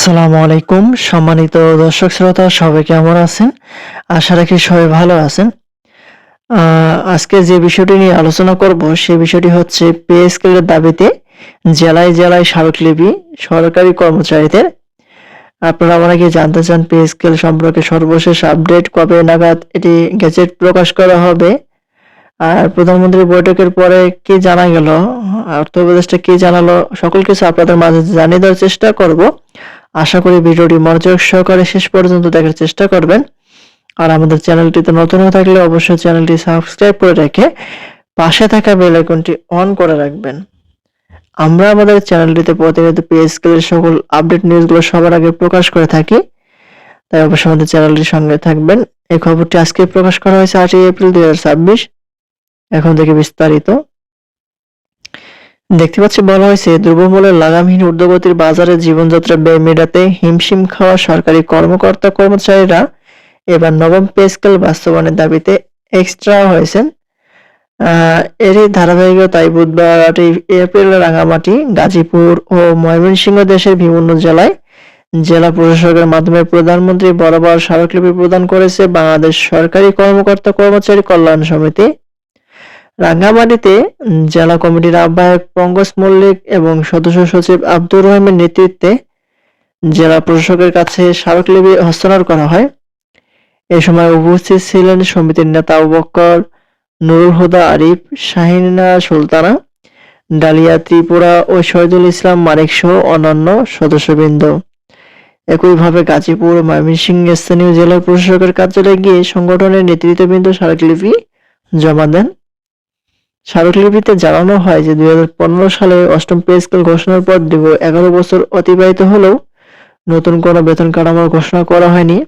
আসসালামু আলাইকুম সম্মানিত দর্শক শ্রোতা সবাই কেমন আছেন? আশা রাখি সবাই ভালো আছেন। আজকে যে বিষয়টি নিয়ে আলোচনা করব সে বিষয়টি হচ্ছে পে স্কেলের দাবিতে জেলায় জেলায় স্মারকলিপি সরকারি কর্মচারীদের। আপনারা অনেকে জানতে চান পে স্কেল সম্পর্কে সর্বশেষ আপডেট কবে নাগাদ এটি গেজেট প্রকাশ করা হবে? আর প্রধানমন্ত্রীর বৈঠকের পরে কি জানা গেল? অর্থ উপদেষ্টা কি জানালো? সকল কিছু আপনাদের মাঝে জানিয়ে দেওয়ার চেষ্টা করব। আশা করি ভিডিওটি মনোযোগ সহকারে শেষ পর্যন্ত দেখার চেষ্টা করবেন। আর আমাদের চ্যানেলটিতে নতুন হয়ে থাকলে অবশ্যই চ্যানেলটি সাবস্ক্রাইব করে রেখে পাশে থাকা বেল আইকনটি অন করে রাখবেন। আমরা আমাদের চ্যানেলটিতে প্রতিনিয়ত পে স্কেলের সকল আপডেট নিউজগুলো সবার আগে প্রকাশ করে থাকি। তাই অবশ্যই আমাদের চ্যানেলটির সঙ্গে থাকবেন। এই খবরটি আজকে প্রকাশ করা হয়েছে 8 এপ্রিল 2026। এখন থেকে বিস্তারিত দেখতে পাচ্ছি বলা হয়েছে দ্রব্যমূল্যের লাগামহীন ঊর্ধ্বগতির বাজারে জীবনযাত্রা ব্যয় মেটাতে হিমশিম খাওয়া সরকারি কর্মকর্তা কর্মচারীরা এবার নবম পে স্কেল বাস্তবায়নের দাবিতে এক্সট্রা হয়েছেন। এরই ধারাবাহিকতায় বুধবার 8 এপ্রিল রাঙামাটি, গাজীপুর ও ময়মনসিংহ দেশের বিভিন্ন জেলায় জেলা প্রশাসকের মাধ্যমে প্রধানমন্ত্রী বরাবর স্মারকলিপি প্রদান করেছে বাংলাদেশ সরকারি কর্মকর্তা কর্মচারী কল্যাণ সমিতি। রাঙ্গামাটিতে জেলা কমিটির আহ্বায়ক পঙ্কজ মল্লিক এবং সদস্য সচিব আব্দুর রহিমের নেতৃত্বে জেলা প্রশাসকের কাছে স্মারকলিপি হস্তান্তর করা হয়। এ সময় উপস্থিত ছিলেন সমিতির নেতা আবু বক্কর, নুরুল হুদা আরিফ, শাহিনা সুলতানা, ডালিয়া ত্রিপুরা ও শহীদুল ইসলাম মানিক সহ অন্যান্য সদস্যবৃন্দ। একইভাবে গাজীপুর ও ময়মনসিংহ স্থানীয় জেলা প্রশাসকের কার্যালয়ে গিয়ে সংগঠনের নেতৃত্ববৃন্দ স্মারকলিপি জমা দেন। স্মারকলিপিতে জানানো হয় যে 2015 সালে অষ্টম পে স্কেল ঘোষণার পর দীর্ঘ 11 বছর অতিবাহিত হলেও নতুন কোনো বেতন কাঠামোর ঘোষণা করা হয়নি।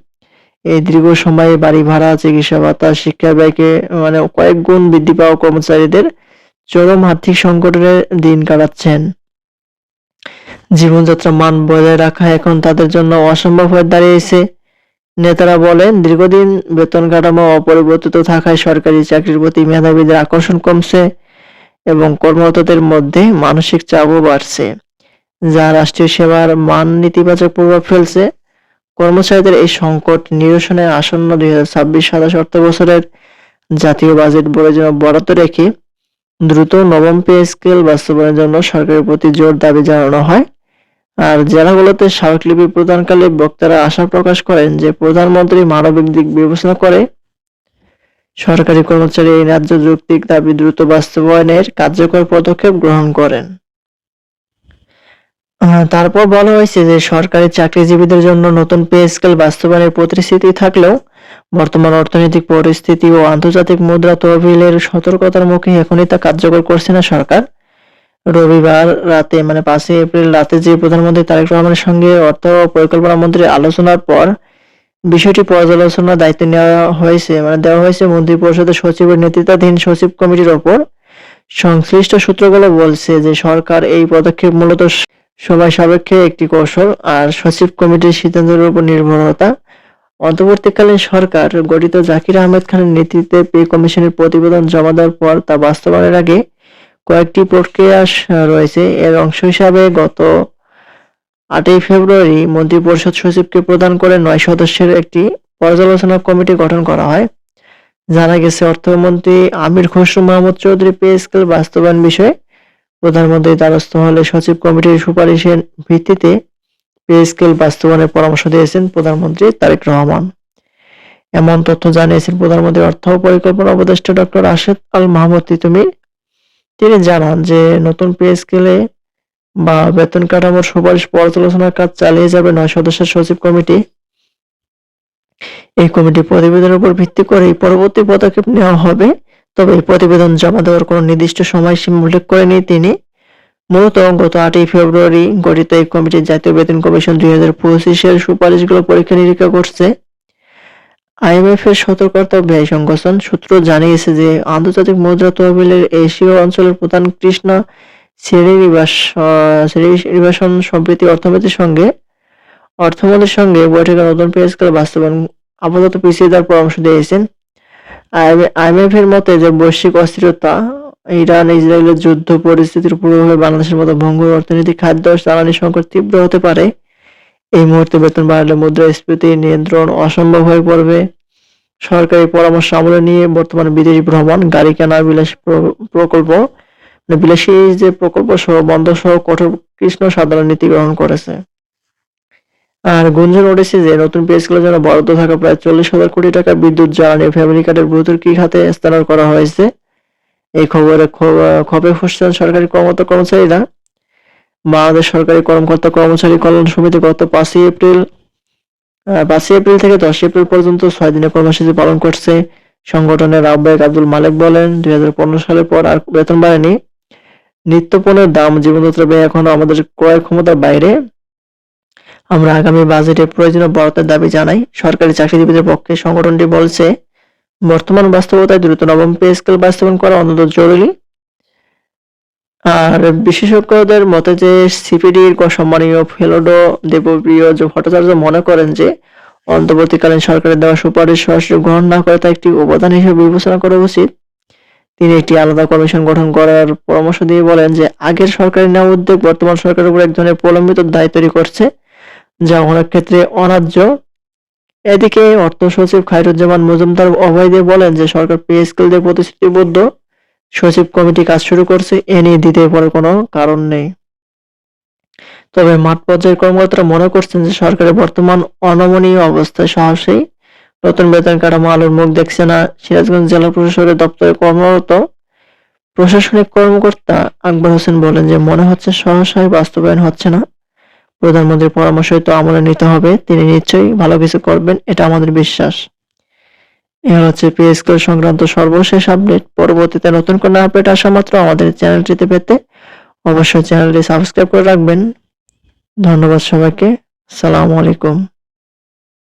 এই দীর্ঘ সময়ে বাড়ি ভাড়া, চিকিৎসা ভাতা, শিক্ষা ব্যয়কে কয়েক গুণ বৃদ্ধি পাওয়া কর্মচারীদের চরম আর্থিক সংকটে দিন কাটাচ্ছেন। জীবনযাত্রার মান বজায় রাখা এখন তাদের জন্য অসম্ভব হয়ে দাঁড়িয়েছে। নেতারা বলেন, দীর্ঘদিন বেতন কাঠামো অপরিবর্তিত থাকায় সরকারি চাকরির প্রতি মেধাবীদের আকর্ষণ কমছে এবং কর্মরতদের মধ্যে মানসিক চাপও বাড়ছে, যা রাষ্ট্রীয় সেবার মান নেতিবাচক প্রভাব ফেলছে। কর্মচারীদের এই সংকট নিরসনে আসন্ন 2026-27 অর্থবছরের জাতীয় বাজেট বরাদ্দ রেখে দ্রুত নবম পে স্কেল বাস্তবায়নের জন্য সরকারের প্রতি জোর দাবি জানানো হয়। আর জেলাগুলোতে স্মারকলিপি প্রদানকালে বক্তারা আশা প্রকাশ করেন যে প্রধানমন্ত্রী মানবিক দিক বিবেচনা করে সরকারি কর্মচারী এই ন্যায্য যৌক্তিক দাবি দ্রুত বাস্তবায়নের কার্যকর পদক্ষেপ গ্রহণ করেন। তারপর বলা হয়েছে যে সরকারি চাকরিজীবীদের জন্য নতুন পে স্কেল বাস্তবায়নের প্রতিশ্রুতি থাকলেও বর্তমান অর্থনৈতিক পরিস্থিতি ও আন্তর্জাতিক মুদ্রা তহবিলের সতর্কতার মুখে এখনই তা কার্যকর করছে না সরকার। রবিবার রাতে 5 এপ্রিল রাতে যে প্রধানমন্ত্রী তারেক রহমানের সঙ্গে অর্থ ও পরিকল্পনা মন্ত্রীর আলোচনার পর বিষয়টি পর্যালোচনার দায়িত্ব দেওয়া হয়েছে মন্ত্রিপরিষদের সচিবের নেতৃত্বাধীন সচিব কমিটির ওপর। সংশ্লিষ্ট সূত্রগুলো বলছে যে সরকার এই পদক্ষেপ মূলত সবাই সাপেক্ষে একটি কৌশল আর সচিব কমিটির সিদ্ধান্তের উপর নির্ভরতা। অন্তর্বর্তীকালীন সরকার গঠিত জাকির আহমেদ খানের নেতৃত্বে পে কমিশনের প্রতিবেদন জমা দেওয়ার পর তা বাস্তবায়নের আগে কয়েকটি প্রক্রিয়া রয়েছে। এর অংশ হিসাবে গত 8 ফেব্রুয়ারি মন্ত্রিপরিষদ সচিবকে প্রদান করে 9 সদস্যের একটি পর্যালোচনা কমিটি গঠন করা হয়। জানা গেছে অর্থমন্ত্রী আমির খসরু মাহমুদ চৌধুরী পে স্কেল বাস্তবায়ন বিষয়ে প্রধানমন্ত্রীর দ্বারস্থ হলে সচিব কমিটির সুপারিশের ভিত্তিতে পে স্কেল বাস্তবায়নের পরামর্শ দিয়েছেন প্রধানমন্ত্রী তারেক রহমান। এমন তথ্য জানিয়েছেন প্রধানমন্ত্রীর অর্থ ও পরিকল্পনা উপদেষ্টা ডক্টর রাশেদ আল মাহমুদ তিতুমী। তিনি জানান যে নতুন পে স্কেলে বা বেতন কাঠামোর সুপারিশ পর্যালোচনার কাজ চালিয়ে যাবে 9 সদস্যের সচিব কমিটি। এই কমিটি প্রতিবেদনের উপর ভিত্তি করেই পরবর্তী পদক্ষেপ নেওয়া হবে। তবে এই প্রতিবেদন জমা দেওয়ার কোনো নির্দিষ্ট সময়সীমা উল্লেখ করেনি তিনি। মূলত গত 8 ফেব্রুয়ারি গঠিত এই কমিটি জাতীয় বেতন কমিশন 2025-এর সুপারিশগুলো পরীক্ষা নিরীক্ষা করছে। আইএমএফ এর সতর্কতা ও ব্যয় সংকোচন সূত্র জানিয়েছে যে আন্তর্জাতিক মুদ্রা তহবিলের এশীয় অঞ্চলের প্রধান কৃষ্ণ শ্রীনিবাসন সম্প্রতি অর্থমন্ত্রীর সঙ্গে বৈঠকে নতুন পে স্কেল বাস্তবায়ন আপাতত পিছিয়ে দেওয়ার পরামর্শ দিয়েছেন। আইএমএফ এর মতে যে বৈশ্বিক অস্থিরতা, ইরান ইসরায়েলের যুদ্ধ পরিস্থিতির প্রভাবে বাংলাদেশের মতো ভঙ্গুর অর্থনীতি, খাদ্য ও জ্বালানি সংকট তীব্র হতে পারে। এই মুহূর্তে বেতন বাড়লে মুদ্রাস্ফীতি নিয়ন্ত্রণ অসম্ভব হয়ে পড়বে। সরকারি পরামর্শ আমলে নিয়ে বর্তমানে বিদেশ ভ্রমণ, গাড়ি কেনা, প্রকল্প বিলাসী যে প্রকল্প সহ বন্ধ সহ কঠোর কৃষ্ণ সাধারণ নীতি গ্রহণ করেছে। আর গুঞ্জন উঠেছে যে নতুন পে স্কেলের জন্য বরাদ্দ থাকা প্রায় 40,000 কোটি টাকা বিদ্যুৎ, জ্বালানি, ফ্যামিলি কার্ডের ভর্তুকি খাতে স্থানান্তর করা হয়েছে। এই খবরে ক্ষোভে ফুঁসছেন সরকারি কর্মচারীরা। বাংলাদেশ সরকারি কর্মকর্তা-কর্মচারী কল্যাণ সমিতি গত 5 এপ্রিল থেকে 10 এপ্রিল পর্যন্ত 6 দিনের কর্মসূচি পালন করছে। সংগঠনের আহ্বায়ক আব্দুল মালেক বলেন, 2015 সালের পর আর বেতন বাড়েনি। নিত্যপণ্যের দাম, জীবনযাত্রা ব্যয় এখনো আমাদের ক্রয় ক্ষমতার বাইরে। আমরা আগামী বাজেটে প্রয়োজনীয় বরাদ্দের দাবি জানাই। সরকারি চাকরিজীবীদের পক্ষে সংগঠনটি বলছে, বর্তমান বাস্তবতায় দ্রুত নবম পে স্কেল বাস্তবায়ন করা অত্যন্ত জরুরি। আর বিশেষজ্ঞদের মতে যে সিপিডির সম্মানীয় ফেলোডো দেবপ্রিয় ভট্টাচার্য মনে করেন যে অন্তর্বর্তীকালীন সরকারের দেওয়া সুপারিশ সরাসরি গ্রহণ না করে তা একটি অবদান হিসেবে বিবেচনা করা উচিত। তিনি একটি আলাদা কমিশন গঠন করার পরামর্শ দিয়ে বলেন যে আগের সরকারের নেওয়া উদ্যোগ বর্তমান সরকারের উপর এক ধরনের প্রলম্বিত দায় তৈরি করছে, যা অনেক ক্ষেত্রে অন্যায্য। এদিকে অর্থ সচিব খায়রুজ্জামান মজুমদার অভয় দিয়ে বলেন যে সরকার পে স্কেল দিয়ে প্রতিশ্রুতিবদ্ধ। সচিব কমিটি কাজ শুরু করছে, এ নিয়ে দ্বিধায় পড়ার কোনো কারণ নেই। তবে মাঠ পর্যায়ের কর্মকর্তারা মনে করছেন যে সরকারের বর্তমান অনমনীয় অবস্থায় সাহসী নতুন বেতন কাঠামো আলোর মুখ দেখছে না। সিরাজগঞ্জ জেলা প্রশাসকের দপ্তরে কর্মরত প্রশাসনিক কর্মকর্তা আকবর হোসেন বলেন যে মনে হচ্ছে সহসায় বাস্তবায়ন হচ্ছে না। প্রধানমন্ত্রীর পরামর্শই তো আমলে নিতে হবে, তিনি নিশ্চয়ই ভালো কিছু করবেন, এটা আমাদের বিশ্বাস। এ হচ্ছে পে স্কেল সংক্রান্ত সর্বশেষ আপডেট। পরবর্তীতে নতুন কোনো আপডেট আসা মাত্র আমাদের চ্যানেলটিতে পেতে অবশ্যই চ্যানেলটি সাবস্ক্রাইব করে রাখবেন। ধন্যবাদ সবাইকে। আসসালামু আলাইকুম।